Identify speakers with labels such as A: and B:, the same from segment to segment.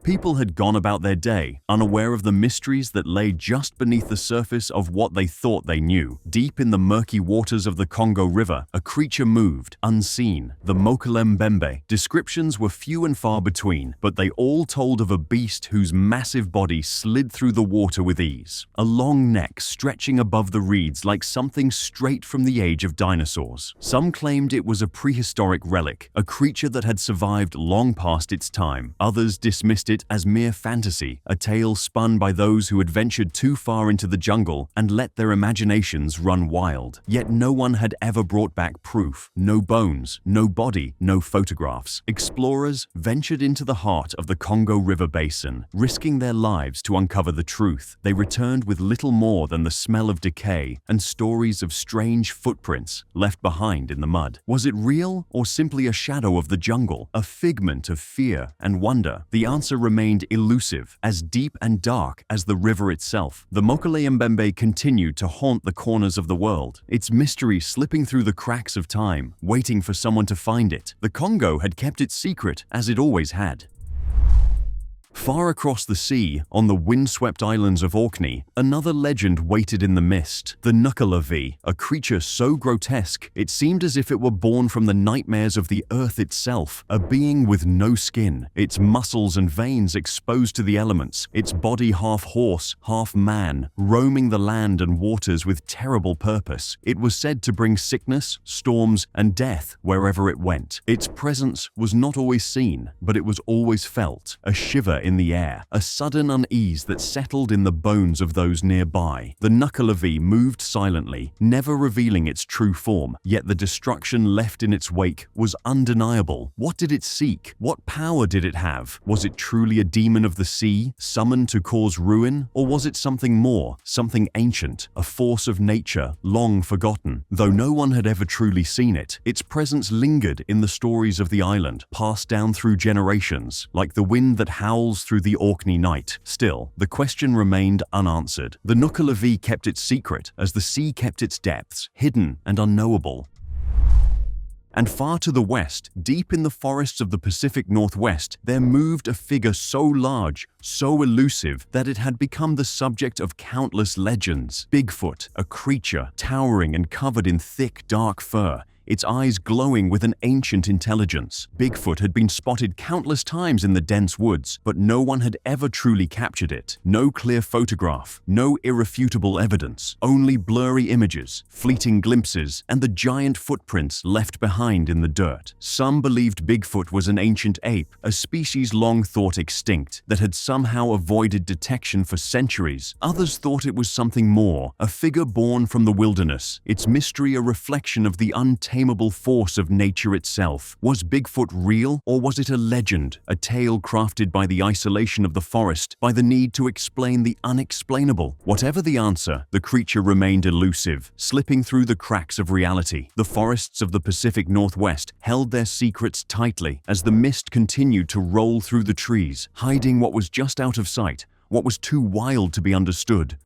A: People had gone about their day, unaware of the mysteries that lay just beneath the surface of what they thought they knew. Deep in the murky waters of the Congo River, a creature moved, unseen, the Mokele Mbembe. Descriptions were few and far between, but they all told of a beast whose massive body slid through the water with ease. A long neck stretching above the reeds like something straight from the age of dinosaurs. Some claimed it was a prehistoric relic, a creature that had survived long past its time. Others dismissed it as mere fantasy, a tale spun by those who had ventured too far into the jungle and let their imaginations run wild. Yet no one had ever brought back proof. No bones, no body, no photographs. Explorers ventured into the heart of the Congo River basin, risking their lives to uncover the truth. They returned with little more than the smell of decay and stories of strange footprints left behind in the mud. Was it real or simply a shadow of the jungle, a figment of fear and wonder? The answer remained elusive, as deep and dark as the river itself. The Mokele Mbembe continued to haunt the corners of the world, its mystery slipping through the cracks of time, waiting for someone to find it. The Congo had kept its secret, as it always had. Far across the sea, on the windswept islands of Orkney, another legend waited in the mist. The Nukalavi, a creature so grotesque it seemed as if it were born from the nightmares of the earth itself, a being with no skin, its muscles and veins exposed to the elements, its body half horse, half man, roaming the land and waters with terrible purpose. It was said to bring sickness, storms, and death wherever it went. Its presence was not always seen, but it was always felt, a shiver in the air, a sudden unease that settled in the bones of those nearby. The Nukalavi moved silently, never revealing its true form, yet the destruction left in its wake was undeniable. What did it seek? What power did it have? Was it truly a demon of the sea, summoned to cause ruin? Or was it something more, something ancient, a force of nature, long forgotten? Though no one had ever truly seen it, its presence lingered in the stories of the island, passed down through generations, like the wind that howls through the Orkney night. Still, the question remained unanswered. The Nukalavi kept its secret, as the sea kept its depths, hidden and unknowable. And far to the west, deep in the forests of the Pacific Northwest, there moved a figure so large, so elusive, that it had become the subject of countless legends. Bigfoot, a creature towering and covered in thick, dark fur, its eyes glowing with an ancient intelligence. Bigfoot had been spotted countless times in the dense woods, but no one had ever truly captured it. No clear photograph, no irrefutable evidence, only blurry images, fleeting glimpses, and the giant footprints left behind in the dirt. Some believed Bigfoot was an ancient ape, a species long thought extinct, that had somehow avoided detection for centuries. Others thought it was something more, a figure born from the wilderness, its mystery a reflection of the untamed force of nature itself. Was Bigfoot real, or was it a legend, a tale crafted by the isolation of the forest, by the need to explain the unexplainable? Whatever the answer, the creature remained elusive, slipping through the cracks of reality. The forests of the Pacific Northwest held their secrets tightly as the mist continued to roll through the trees, hiding what was just out of sight, what was too wild to be understood.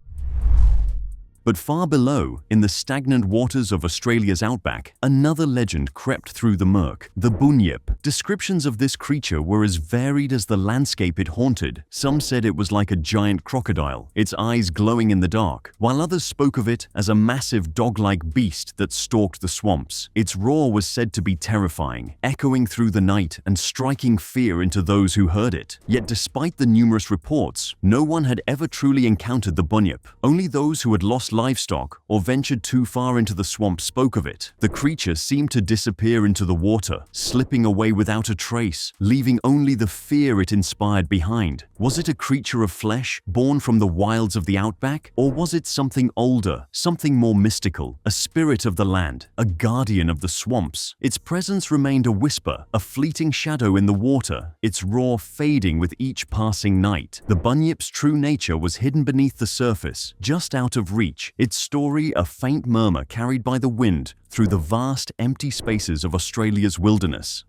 A: But far below, in the stagnant waters of Australia's outback, another legend crept through the murk, the Bunyip. Descriptions of this creature were as varied as the landscape it haunted. Some said it was like a giant crocodile, its eyes glowing in the dark, while others spoke of it as a massive dog-like beast that stalked the swamps. Its roar was said to be terrifying, echoing through the night and striking fear into those who heard it. Yet despite the numerous reports, no one had ever truly encountered the Bunyip. Only those who had lost livestock or ventured too far into the swamp spoke of it. The creature seemed to disappear into the water, slipping away without a trace, leaving only the fear it inspired behind. Was it a creature of flesh, born from the wilds of the outback? Or was it something older, something more mystical, a spirit of the land, a guardian of the swamps? Its presence remained a whisper, a fleeting shadow in the water, its roar fading with each passing night. The Bunyip's true nature was hidden beneath the surface, just out of reach, its story a faint murmur carried by the wind through the vast, empty spaces of Australia's wilderness.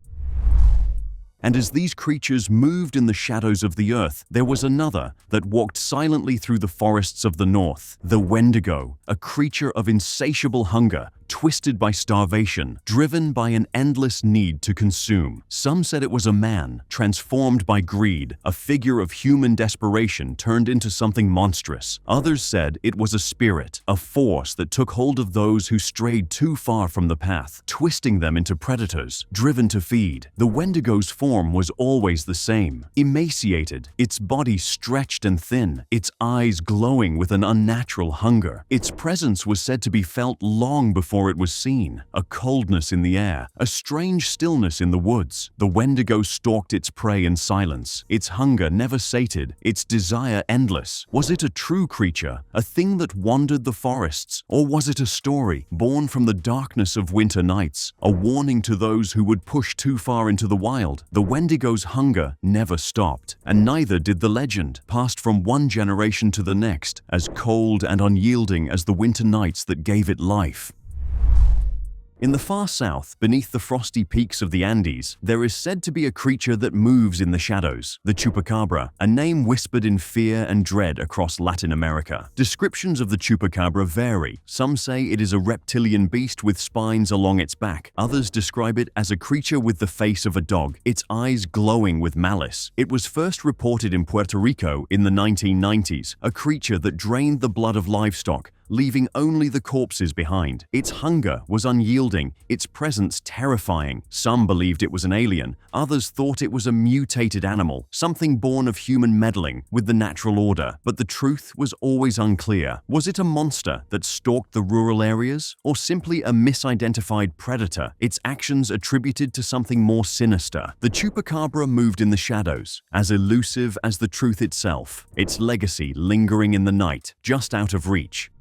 A: And as these creatures moved in the shadows of the earth, there was another that walked silently through the forests of the north, the Wendigo, a creature of insatiable hunger, twisted by starvation, driven by an endless need to consume. Some said it was a man, transformed by greed, a figure of human desperation turned into something monstrous. Others said it was a spirit, a force that took hold of those who strayed too far from the path, twisting them into predators, driven to feed. The Wendigo's form was always the same, emaciated, its body stretched and thin, its eyes glowing with an unnatural hunger. Its presence was said to be felt long before it was seen, a coldness in the air, a strange stillness in the woods. The Wendigo stalked its prey in silence, its hunger never sated, its desire endless. Was it a true creature, a thing that wandered the forests, or was it a story born from the darkness of winter nights, a warning to those who would push too far into the wild? The Wendigo's hunger never stopped, and neither did the legend, passed from one generation to the next, as cold and unyielding as the winter nights that gave it life. In the far south, beneath the frosty peaks of the Andes, there is said to be a creature that moves in the shadows, the chupacabra, a name whispered in fear and dread across Latin America. Descriptions of the chupacabra vary. Some say it is a reptilian beast with spines along its back. Others describe it as a creature with the face of a dog, its eyes glowing with malice. It was first reported in Puerto Rico in the 1990s, a creature that drained the blood of livestock, leaving only the corpses behind. Its hunger was unyielding, its presence terrifying. Some believed it was an alien, others thought it was a mutated animal, something born of human meddling with the natural order. But the truth was always unclear. Was it a monster that stalked the rural areas, or simply a misidentified predator, its actions attributed to something more sinister? The chupacabra moved in the shadows, as elusive as the truth itself, its legacy lingering in the night, just out of reach.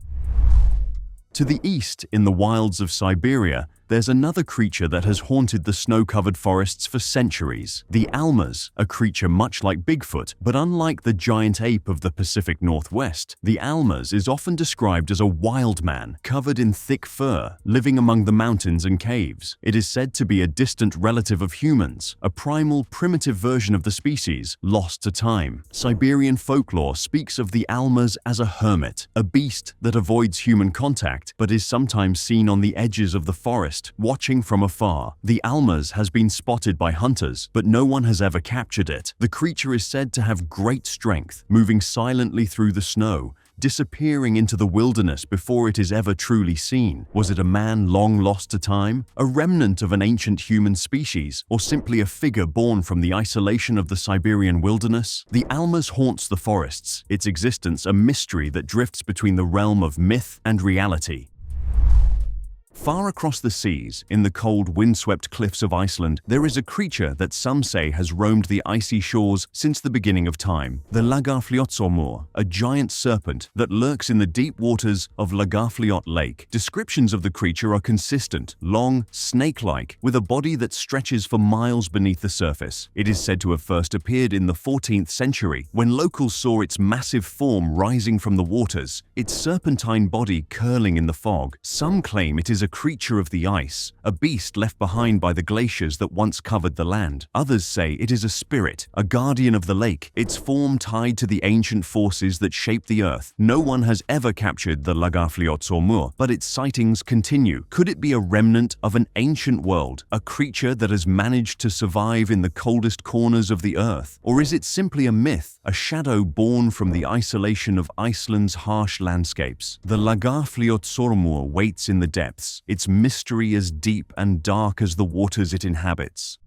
A: To the east, in the wilds of Siberia, there's another creature that has haunted the snow-covered forests for centuries. The Almas, a creature much like Bigfoot, but unlike the giant ape of the Pacific Northwest. The Almas is often described as a wild man, covered in thick fur, living among the mountains and caves. It is said to be a distant relative of humans, a primal, primitive version of the species, lost to time. Siberian folklore speaks of the Almas as a hermit, a beast that avoids human contact, but is sometimes seen on the edges of the forest, watching from afar. The Almas has been spotted by hunters, but no one has ever captured it. The creature is said to have great strength, moving silently through the snow, disappearing into the wilderness before it is ever truly seen. Was it a man long lost to time, a remnant of an ancient human species, or simply a figure born from the isolation of the Siberian wilderness? The Almas haunts the forests, its existence a mystery that drifts between the realm of myth and reality. Far across the seas, in the cold, windswept cliffs of Iceland, there is a creature that some say has roamed the icy shores since the beginning of time. The Lagarfljótsármur, a giant serpent that lurks in the deep waters of Lagarfljót Lake. Descriptions of the creature are consistent, long, snake-like, with a body that stretches for miles beneath the surface. It is said to have first appeared in the 14th century, when locals saw its massive form rising from the waters, its serpentine body curling in the fog. Some claim it is a creature of the ice, a beast left behind by the glaciers that once covered the land. Others say it is a spirit, a guardian of the lake, its form tied to the ancient forces that shape the earth. No one has ever captured the Lagarfljótsármur, but its sightings continue. Could it be a remnant of an ancient world, a creature that has managed to survive in the coldest corners of the earth? Or is it simply a myth, a shadow born from the isolation of Iceland's harsh landscapes? The Lagarfljótsármur waits in the depths, its mystery as deep and dark as the waters it inhabits.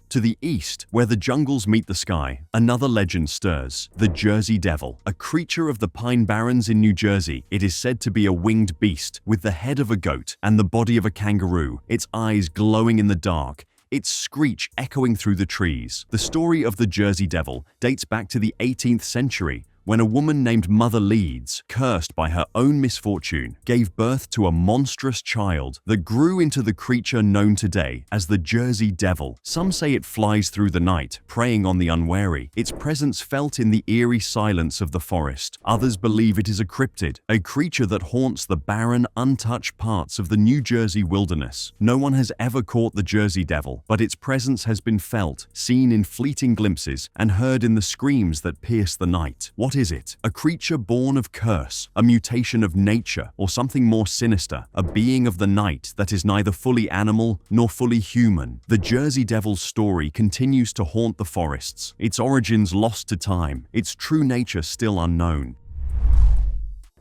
A: To the east, where the jungles meet the sky, another legend stirs. The Jersey Devil, a creature of the Pine Barrens in New Jersey. It is said to be a winged beast, with the head of a goat and the body of a kangaroo, its eyes glowing in the dark, its screech echoing through the trees. The story of the Jersey Devil dates back to the 18th century, when a woman named Mother Leeds, cursed by her own misfortune, gave birth to a monstrous child that grew into the creature known today as the Jersey Devil. Some say it flies through the night, preying on the unwary, its presence felt in the eerie silence of the forest. Others believe it is a cryptid, a creature that haunts the barren, untouched parts of the New Jersey wilderness. No one has ever caught the Jersey Devil, but its presence has been felt, seen in fleeting glimpses, and heard in the screams that pierce the night. What is it? A creature born of curse, a mutation of nature, or something more sinister, a being of the night that is neither fully animal nor fully human? The Jersey Devil's story continues to haunt the forests, its origins lost to time, its true nature still unknown.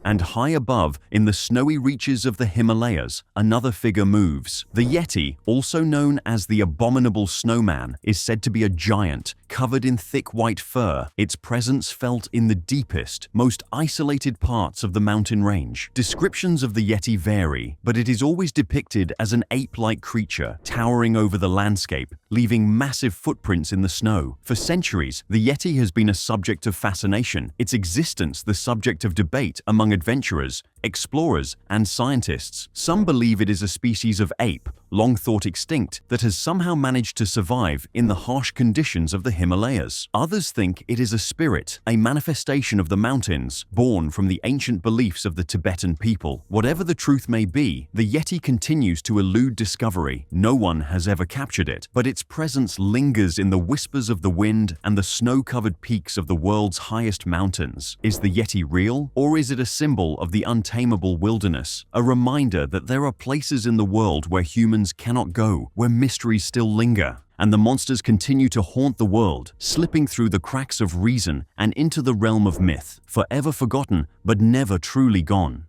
A: And high above, in the snowy reaches of the Himalayas, another figure moves. The Yeti, also known as the Abominable Snowman, is said to be a giant, covered in thick white fur, its presence felt in the deepest, most isolated parts of the mountain range. Descriptions of the Yeti vary, but it is always depicted as an ape-like creature, towering over the landscape, leaving massive footprints in the snow. For centuries, the Yeti has been a subject of fascination, its existence the subject of debate among adventurers, explorers, and scientists. Some believe it is a species of ape, long thought extinct, that has somehow managed to survive in the harsh conditions of the Himalayas. Others think it is a spirit, a manifestation of the mountains, born from the ancient beliefs of the Tibetan people. Whatever the truth may be, the Yeti continues to elude discovery. No one has ever captured it, but its presence lingers in the whispers of the wind and the snow-covered peaks of the world's highest mountains. Is the Yeti real, or is it a symbol of the untamable wilderness? A reminder that there are places in the world where humans cannot go, where mysteries still linger, and the monsters continue to haunt the world, slipping through the cracks of reason and into the realm of myth, forever forgotten but never truly gone.